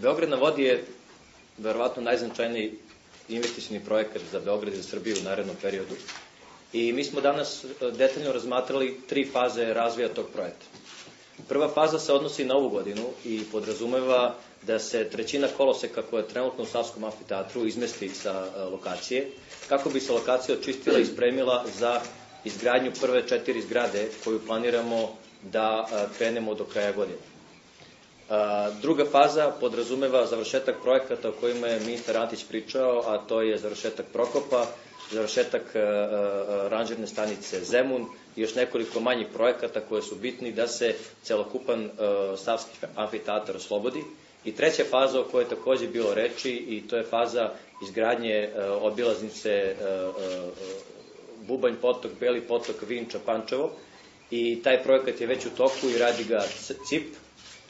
Beograd na vodi je verovatno najznačajniji investicioni projekat za Beograd i za Srbiju u narednom periodu. I mi smo danas detaljno razmatrali 3 faze razvoja tog projekta. Prva faza se odnosi na ovu godinu i podrazumeva da se trećina koloseka koja je trenutno u Savskom amfiteatru izmesti sa lokacije, kako bi se lokacija očistila i spremila za izgradnju prve 4 zgrade koju planiramo da krenemo do kraja godine. Druga faza podrazumeva završetak projekata o kojima je ministar Antić pričao, a to je završetak Prokopa, završetak ranžirne stanice Zemun i još nekoliko manjih projekata koje su bitni da se celokupan Savski amfiteatar oslobodi. I treća faza o kojoj je takođe bilo reči, i to je faza izgradnje obilaznice Bubanj potok, Beli potok, Vinča, Pančevo. I taj projekat je već u toku i radi ga CIP.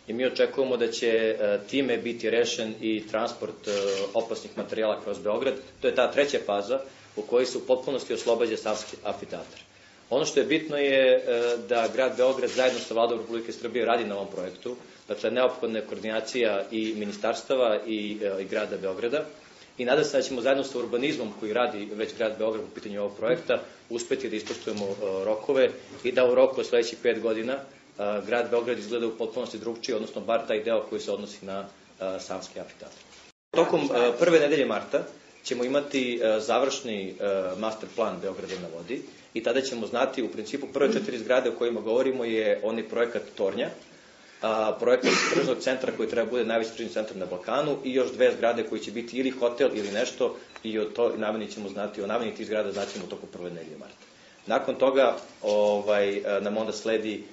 I mi očekujemo da će time biti rešen i transport opasnih materijala kroz Beograd. To je ta treća faza u kojoj se u potpunosti oslobađa Savski amfiteatar. Ono što je bitno je da grad Beograd zajedno sa Vladom Republike Srbije radi na ovom projektu. Dakle, neophodna je koordinacija i ministarstava i grada Beograda. I nadam se da ćemo zajedno sa urbanizmom koji radi već grad Beograd u pitanju ovog projekta uspeti da ispoštujemo rokove i da u roku od sledećih 5 godina grad Beograd izgleda u potpunosti drugčije, odnosno bar taj deo koji se odnosi na Savski amfiteatar. Tokom prve nedelje marta ćemo imati završni master plan Beograda na vodi i tada ćemo znati, u principu, prve 4 zgrade o kojima govorimo je onaj projekat Tornja, projekat tržnog centra koji treba bude najveći tržni centar na Balkanu i još 2 zgrade koji će biti ili hotel ili nešto i o nameni tih zgrada znaćemo u toku prve nedelje marta. Nakon toga nam onda sledi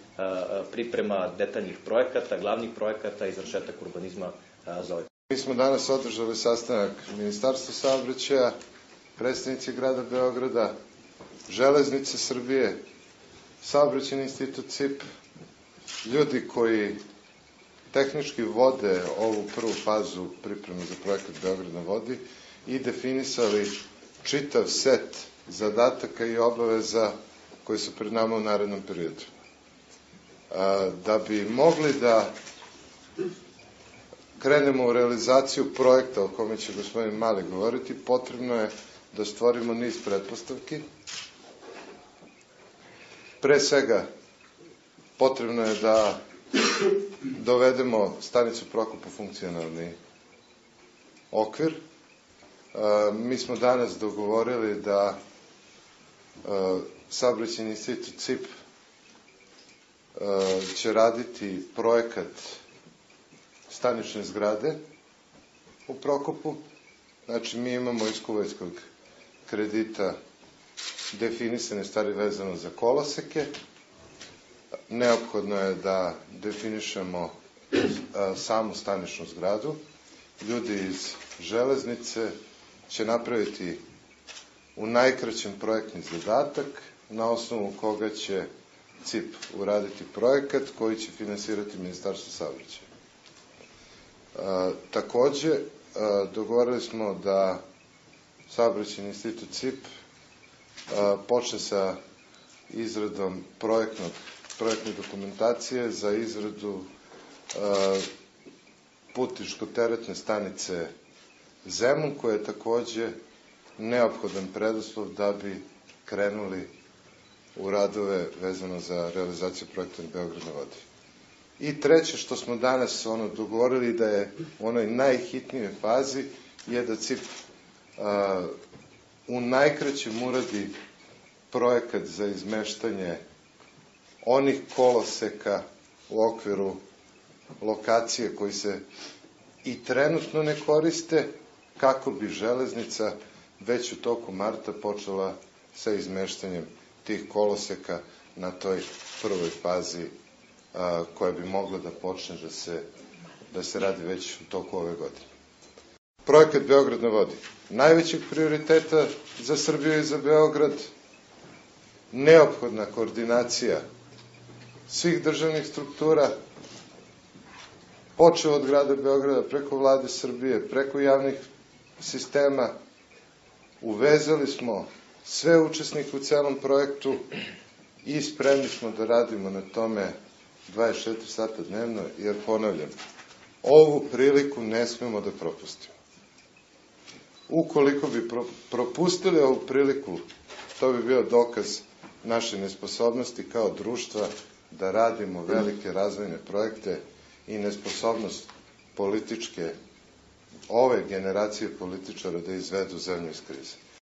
priprema detaljnih projekata, glavnih projekata i završetak urbanizma za ovaj. Mi smo danas održali sastanak Ministarstva saobraćaja, predstavnici grada Beograda, Železnice Srbije, Saobraćajni institut CIP, ljudi koji tehnički vode ovu prvu fazu pripreme za projekat Beograd na vodi i definisali čitav set zadataka i obaveza koji su pred nama u narednom periodu. Da bi mogli da krenemo u realizaciju projekta o kome će gospodin Mali govoriti, potrebno je da stvorimo niz pretpostavki. Pre svega, potrebno je da dovedemo stanicu Prokop u funkcionalni okvir. Mi smo danas dogovorili da Saobraćajni institut CIP će raditi projekat stanične zgrade u Prokopu. Znači, mi imamo iz kuvajtskog kredita definisane stvari vezano za koloseke. Neophodno je da definišemo samu staničnu zgradu. Ljudi iz Železnice će napraviti u najkraćem projektni zadatak, na osnovu koga će CIP uraditi projekat koji će finansirati Ministarstvo saobraćaja. Takođe, dogovorili smo da Saobraćajni institut CIP počne sa izradom projektne dokumentacije za izradu putničko-teretne stanice Zemun, koja je takođe neophodan preduslov da bi krenuli u radove vezano za realizaciju projekta Beograd na vodi. I treće što smo danas dogovorili da je u onoj najhitnijoj fazi je da CIP u najkraćem uradi projekat za izmeštanje onih koloseka u okviru lokacije koji se i trenutno ne koriste, kako bi Železnica već u toku marta počela sa izmeštanjem tih koloseka na toj prvoj fazi koja bi mogla da počne da se radi već u toku ove godine. Projekat Beograd na vodi. Najvećeg prioriteta za Srbiju i za Beograd, neophodna koordinacija svih državnih struktura, počeo od grada Beograda, preko Vlade Srbije, preko javnih sistema. Uvezali smo sve učesnike u celom projektu i spremni smo da radimo na tome 24 sata dnevno, jer ponavljam, Ovu priliku ne smemo da propustimo. Ukoliko bi propustili ovu priliku, to bi bio dokaz naše nesposobnosti kao društva da radimo velike razvojne projekte i nesposobnost ove generacije političara da izvedu zemlju iz krize.